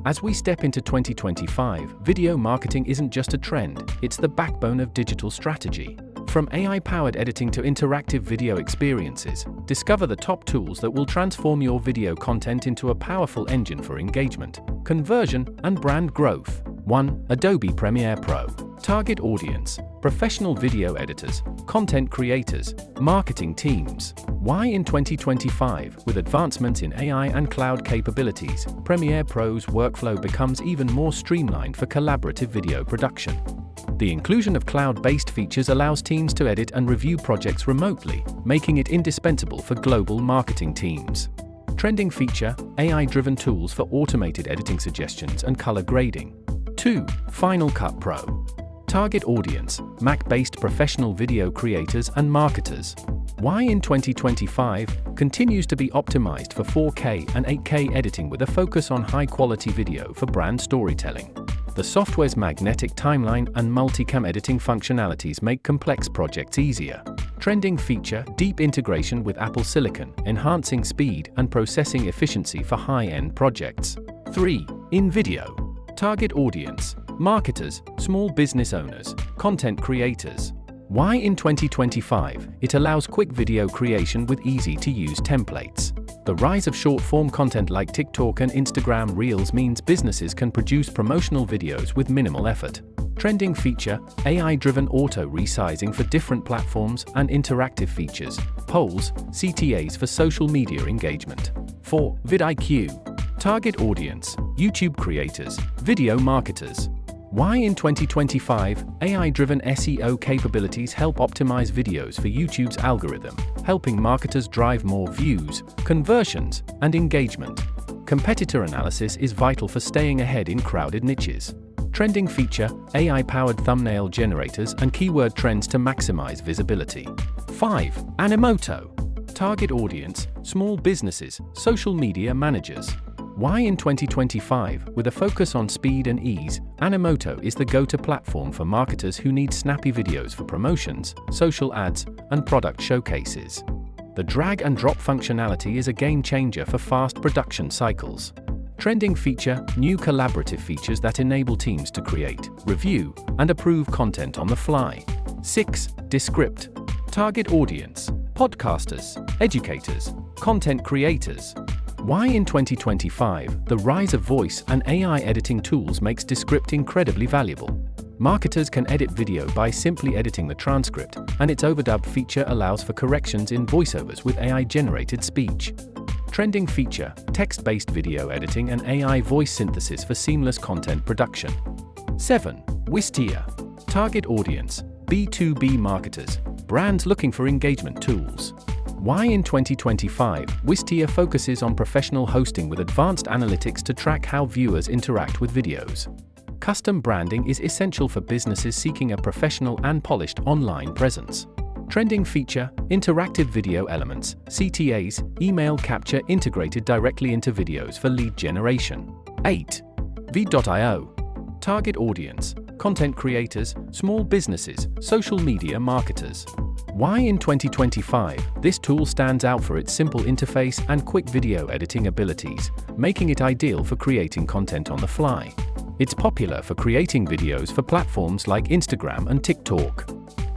As we step into 2025, video marketing isn't just a trend, it's the backbone of digital strategy. From AI-powered editing to interactive video experiences, discover the top tools that will transform your video content into a powerful engine for engagement, conversion, and brand growth. 1. Adobe Premiere Pro. Target audience: professional video editors, content creators, marketing teams. Why in 2025, with advancements in AI and cloud capabilities, Premiere Pro's workflow becomes even more streamlined for collaborative video production. The inclusion of cloud-based features allows teams to edit and review projects remotely, making it indispensable for global marketing teams. Trending feature: AI-driven tools for automated editing suggestions and color grading. 2. Final Cut Pro. Target audience: Mac-based professional video creators and marketers. Why in 2025 continues to be optimized for 4K and 8K editing with a focus on high-quality video for brand storytelling. The software's magnetic timeline and multicam editing functionalities make complex projects easier. Trending feature: deep integration with Apple Silicon, enhancing speed and processing efficiency for high-end projects. 3. In video. Target audience: marketers, small business owners, content creators. Why in 2025, it allows quick video creation with easy-to-use templates. The rise of short-form content like TikTok and Instagram Reels means businesses can produce promotional videos with minimal effort. Trending feature: AI-driven auto-resizing for different platforms and interactive features, polls, CTAs for social media engagement. 4. vidIQ. Target audience: YouTube creators, video marketers. Why in 2025, AI-driven SEO capabilities help optimize videos for YouTube's algorithm, helping marketers drive more views, conversions, and engagement. Competitor analysis is vital for staying ahead in crowded niches. Trending feature: AI-powered thumbnail generators and keyword trends to maximize visibility. 5. Animoto. Target audience: small businesses, social media managers. Why in 2025, with a focus on speed and ease, Animoto is the go-to platform for marketers who need snappy videos for promotions, social ads, and product showcases. The drag-and-drop functionality is a game-changer for fast production cycles. Trending feature: new collaborative features that enable teams to create, review, and approve content on the fly. 6. Descript. Target audience: podcasters, educators, content creators. Why in 2025, the rise of voice and AI editing tools makes Descript incredibly valuable. Marketers can edit video by simply editing the transcript, and its overdub feature allows for corrections in voiceovers with AI-generated speech. Trending feature: text-based video editing and AI voice synthesis for seamless content production. 7. Wistia. Target audience: B2B marketers, brands looking for engagement tools. Why in 2025, Wistia focuses on professional hosting with advanced analytics to track how viewers interact with videos. Custom branding is essential for businesses seeking a professional and polished online presence. Trending feature: interactive video elements, CTAs, email capture integrated directly into videos for lead generation. 8. V.io. Target audience: content creators, small businesses, social media marketers. Why in 2025, this tool stands out for its simple interface and quick video editing abilities, making it ideal for creating content on the fly. It's popular for creating videos for platforms like Instagram and TikTok.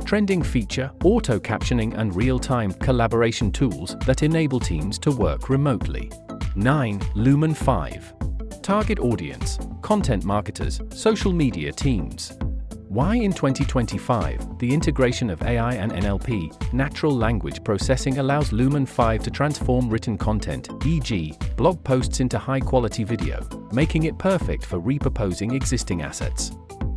Trending feature: auto captioning and real-time collaboration tools that enable teams to work remotely. 9. Lumen 5. Target audience: content marketers, social media teams. Why in 2025, the integration of AI and NLP, natural language processing, allows Lumen 5 to transform written content, e.g., blog posts, into high-quality video, making it perfect for repurposing existing assets.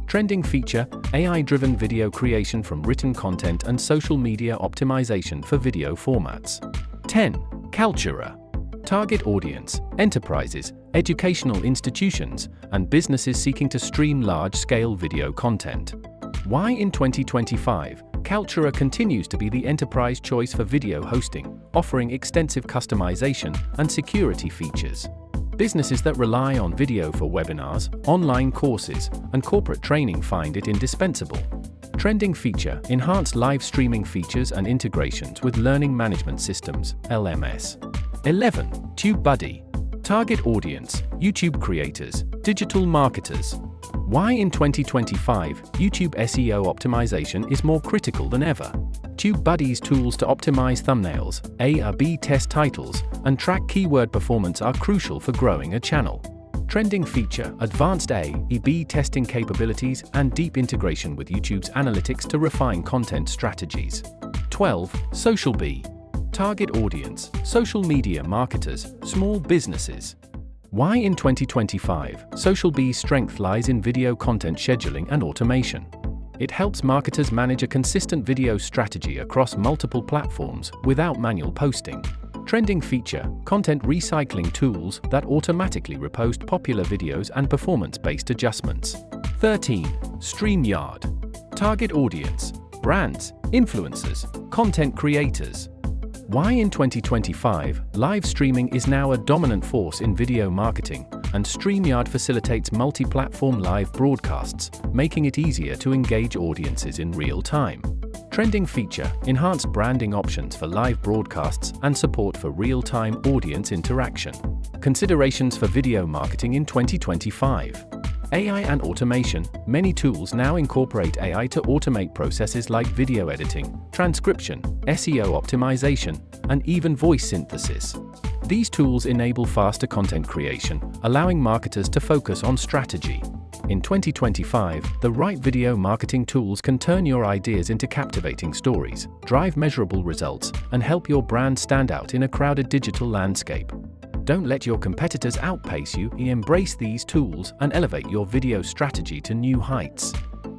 Trending feature: AI-driven video creation from written content and social media optimization for video formats. 10. Kaltura. Target audience: enterprises, educational institutions, and businesses seeking to stream large-scale video content. Why in 2025, Kaltura continues to be the enterprise choice for video hosting, offering extensive customization and security features. Businesses that rely on video for webinars, online courses, and corporate training find it indispensable. Trending feature: enhanced live streaming features and integrations with learning management systems, LMS. 11. TubeBuddy. Target audience: YouTube creators, Digital marketers. Why in 2025, YouTube SEO optimization is more critical than ever. TubeBuddy's tools to optimize thumbnails, A/B test titles, and track keyword performance are crucial for growing a channel. Trending feature, advanced A/B testing capabilities, and deep integration with YouTube's analytics to refine content strategies. 12. SocialBee. Target audience, social media marketers, small businesses. Why in 2025, SocialBee's strength lies in video content scheduling and automation. It helps marketers manage a consistent video strategy across multiple platforms without manual posting. Trending feature, content recycling tools that automatically repost popular videos and performance-based adjustments. 13. StreamYard. Target audience, brands, influencers, content creators. Why in 2025, live streaming is now a dominant force in video marketing, and StreamYard facilitates multi-platform live broadcasts, making it easier to engage audiences in real time. Trending feature, enhanced branding options for live broadcasts and support for real-time audience interaction. Considerations for video marketing in 2025. AI and automation. Many tools now incorporate AI to automate processes like video editing, transcription, SEO optimization, and even voice synthesis. These tools enable faster content creation, allowing marketers to focus on strategy. In 2025, the right video marketing tools can turn your ideas into captivating stories, drive measurable results, and help your brand stand out in a crowded digital landscape. Don't let your competitors outpace you. Embrace these tools and elevate your video strategy to new heights.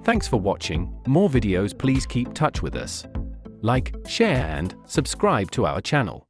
Thanks for watching. More videos, please keep touch with us. Like, share, and subscribe to our channel.